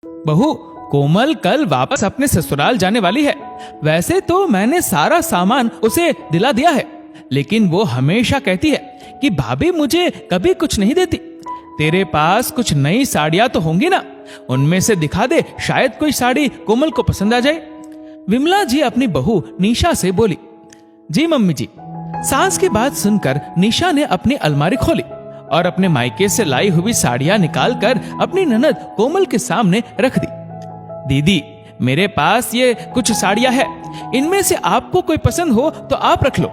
बहू, कोमल कल वापस अपने ससुराल जाने वाली है। वैसे तो मैंने सारा सामान उसे दिला दिया है, लेकिन वो हमेशा कहती है कि भाभी मुझे कभी कुछ नहीं देती। तेरे पास कुछ नई साड़ियां तो होंगी ना, उनमें से दिखा दे, शायद कोई साड़ी कोमल को पसंद आ जाए। विमला जी अपनी बहू निशा से बोली। जी मम्मी जी। सास की बात सुनकर निशा ने अपनी अलमारी खोली और अपने मायके से लाई हुई साड़ियां निकालकर अपनी ननद कोमल के सामने रख दी। दीदी, मेरे पास ये कुछ साड़ियां है, इनमें से आपको कोई पसंद हो तो आप रख लो।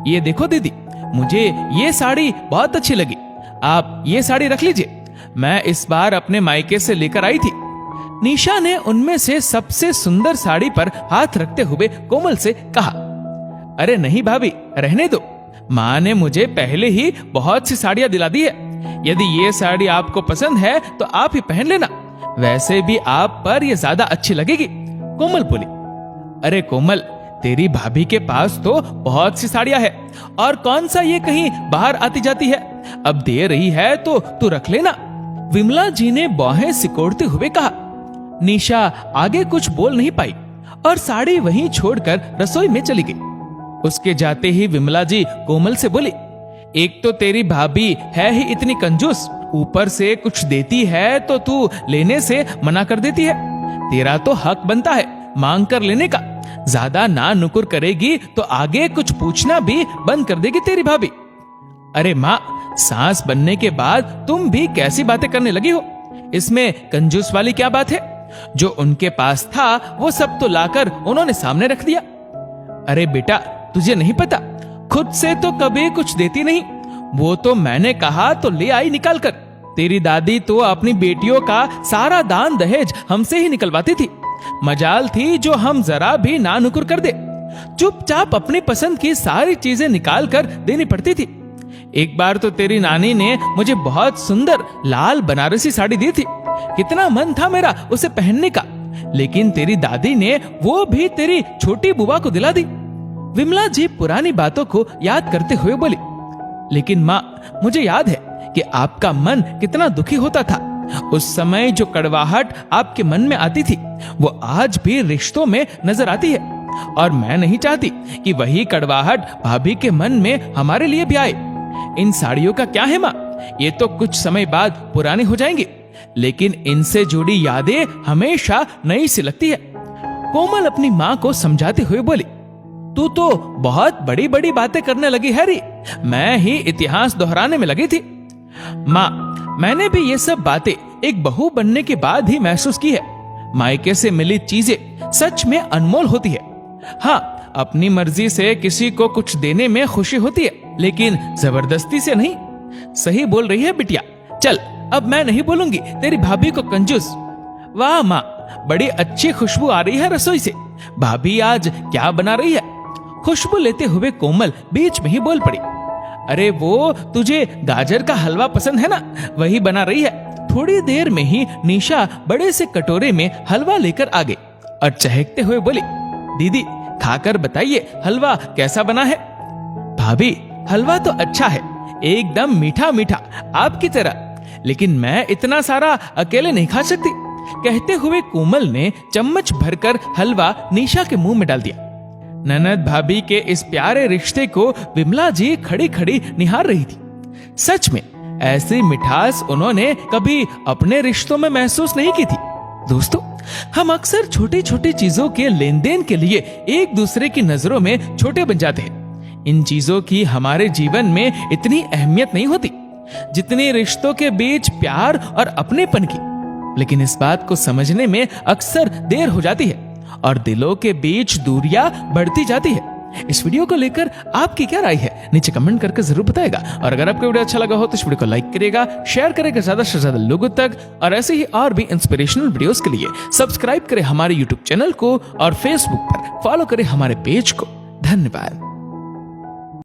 ये देखो दीदी, मुझे ये साड़ी बहुत अच्छी लगी, आप ये साड़ी रख लीजिए, मैं इस बार अपने मायके से लेकर आई थी। निशा ने उनमें से सबसे सुंदर साड़ी पर हाथ रखते हुए कोमल से कहा। अरे नहीं भाभी, रहने दो, माँ ने मुझे पहले ही बहुत सी साड़ियां दिला दी है। यदि ये साड़ी आपको पसंद है तो आप ही पहन लेना, वैसे भी आप पर ये ज्यादा अच्छी लगेगी, कोमल बोली। अरे कोमल, तेरी भाभी के पास तो बहुत सी साड़ियां है, और कौन सा ये कहीं बाहर आती जाती है, अब दे रही है तो तू रख लेना, विमला जी ने बाहें सिकोड़ते हुए कहा। निशा आगे कुछ बोल नहीं पाई और साड़ी वहीं छोड़कर रसोई में चली गई। उसके जाते ही विमला जी कोमल से बोली, एक तो तेरी भाभी है ही इतनी कंजूस, ऊपर से कुछ देती है तो तू लेने से मना कर देती है। तेरा तो हक बनता है मांग कर लेने का, ज्यादा ना नुकुर करेगी तो आगे कुछ पूछना भी बंद कर देगी तेरी भाभी। अरे माँ, सास बनने के बाद तुम भी कैसी बातें करने लगी हो, इसमें कंजूस वाली क्या बात है? जो उनके पास था वो सब तो लाकर उन्होंने सामने रख दिया। अरे बेटा, तुझे नहीं पता, खुद से तो कभी कुछ देती नहीं, वो तो मैंने कहा तो ले आई निकाल कर। तेरी दादी तो अपनी बेटियों का सारा दान दहेज हमसे ही निकलवाती थी, मजाल थी जो हम जरा भी ना नुकुर कर दे, चुपचाप अपनी पसंद की सारी चीजें निकाल कर देनी पड़ती थी। एक बार तो तेरी नानी ने मुझे बहुत सुंदर लाल बनारसी साड़ी दी थी, कितना मन था मेरा उसे पहनने का, लेकिन तेरी दादी ने वो भी तेरी छोटी बुआ को दिला दी। विमला जी पुरानी बातों को याद करते हुए बोली। लेकिन माँ, मुझे याद है कि आपका मन कितना दुखी होता था, उस समय जो कड़वाहट आपके मन में आती थी वो आज भी रिश्तों में नजर आती है, और मैं नहीं चाहती कि वही कड़वाहट भाभी के मन में हमारे लिए भी आए। इन साड़ियों का क्या है माँ, ये तो कुछ समय बाद पुरानी हो जाएंगी, लेकिन इनसे जुड़ी यादें हमेशा नई सी लगती है। कोमल अपनी माँ को समझाते हुए बोली, तू तो बहुत बड़ी बड़ी बातें करने लगी हैरी, मैं ही इतिहास दोहराने में लगी थी। माँ, मैंने भी ये सब बातें एक बहू बनने के बाद ही महसूस की है। मायके से मिली चीजें सच में अनमोल होती है। हाँ, अपनी मर्जी से किसी को कुछ देने में खुशी होती है, लेकिन जबरदस्ती से नहीं। सही बोल रही है बिटिया, चल अब मैं नहीं बोलूंगी तेरी भाभी को कंजूस। वाह माँ, बड़ी अच्छी खुशबू आ रही है रसोई से, भाभी आज क्या बना रही है? खुशबू लेते हुए कोमल बीच में ही बोल पड़ी। अरे वो तुझे गाजर का हलवा पसंद है ना, वही बना रही है। थोड़ी देर में ही निशा बड़े से कटोरे में हलवा लेकर आ गई और चहकते हुए बोली, दीदी खाकर बताइए हलवा कैसा बना है? भाभी, हलवा तो अच्छा है, एकदम मीठा मीठा आपकी तरह, लेकिन मैं इतना सारा अकेले नहीं खा सकती, कहते हुए कोमल ने चम्मच भरकर हलवा निशा के मुंह में डाल दिया। ननद भाभी के इस प्यारे रिश्ते को विमला जी खड़ी खड़ी निहार रही थी। सच में ऐसी मिठास उन्होंने कभी अपने रिश्तों में महसूस नहीं की थी। दोस्तों, हम अक्सर छोटी छोटी चीजों के लेन देन के लिए एक दूसरे की नजरों में छोटे बन जाते हैं। इन चीजों की हमारे जीवन में इतनी अहमियत नहीं होती जितनी रिश्तों के बीच प्यार और अपनेपन की, लेकिन इस बात को समझने में अक्सर देर हो जाती है और दिलों के बीच दूरियां बढ़ती जाती है। इस वीडियो को लेकर आपकी क्या राय है, नीचे कमेंट करके जरूर बताएगा। और अगर आपको वीडियो अच्छा लगा हो तो इस वीडियो को लाइक करेगा, शेयर करेगा ज्यादा से ज्यादा लोगों तक, और ऐसे ही और भी इंस्पिरेशनल वीडियोस के लिए सब्सक्राइब करें हमारे यूट्यूब चैनल को और फेसबुक पर फॉलो करें हमारे पेज को। धन्यवाद।